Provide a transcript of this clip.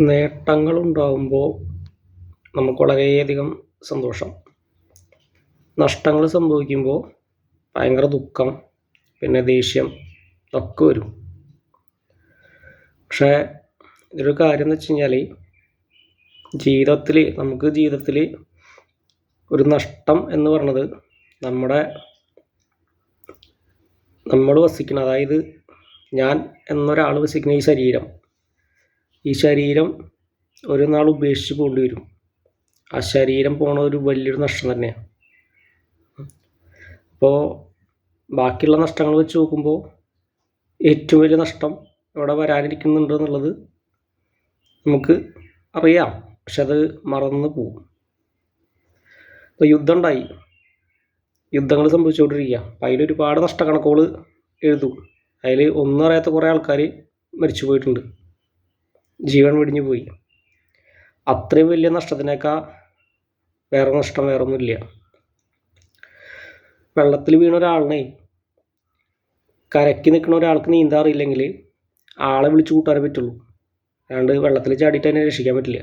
നേട്ടങ്ങളുണ്ടാകുമ്പോൾ നമുക്ക് വളരെയധികം സന്തോഷം. നഷ്ടങ്ങൾ സംഭവിക്കുമ്പോൾ ഭയങ്കര ദുഃഖം, പിന്നെ ദേഷ്യം ഒക്കെ വരും. പക്ഷേ ഇതൊരു കാര്യം എന്ന് വെച്ച് കഴിഞ്ഞാൽ നമുക്ക് ജീവിതത്തിൽ ഒരു നഷ്ടം എന്ന് പറയുന്നത് നമ്മൾ വസിക്കുന്ന, അതായത് ഞാൻ എന്നൊരാൾ വസിക്കുന്ന ഈ ശരീരം ഒരു നാൾ ഉപേക്ഷിച്ച് പോകേണ്ടി വരും. ആ ശരീരം പോണ ഒരു വലിയൊരു നഷ്ടം തന്നെയാണ്. അപ്പോൾ ബാക്കിയുള്ള നഷ്ടങ്ങൾ വെച്ച് നോക്കുമ്പോൾ ഏറ്റവും വലിയ നഷ്ടം ഇവിടെ വരാനിരിക്കുന്നുണ്ട് എന്നുള്ളത് നമുക്ക് അറിയാം, പക്ഷെ അത് മറന്നു പോകും. ഇപ്പോൾ യുദ്ധങ്ങൾ സംഭവിച്ചുകൊണ്ടിരിക്കുക. അപ്പം അതിലൊരുപാട് നഷ്ടക്കണക്കുകൾ എഴുതും. അതിൽ ഒന്നും അറിയാത്ത കുറേ ആൾക്കാർ മരിച്ചു പോയിട്ടുണ്ട്, ജീവൻ വെടിഞ്ഞു പോയി. അത്രയും വലിയ നഷ്ടത്തിനേക്കാൾ വേറെ നഷ്ടം വേറൊന്നുമില്ല. വെള്ളത്തിൽ വീണ ഒരാളിനെ കരയ്ക്ക് നിൽക്കുന്ന ഒരാൾക്ക് നീന്താൻ അറിയില്ലെങ്കിൽ ആളെ വിളിച്ചു കൂട്ടാനേ പറ്റുള്ളൂ, അല്ലാണ്ട് വെള്ളത്തിൽ ചാടിയിട്ട് അതിനെ രക്ഷിക്കാൻ പറ്റില്ല.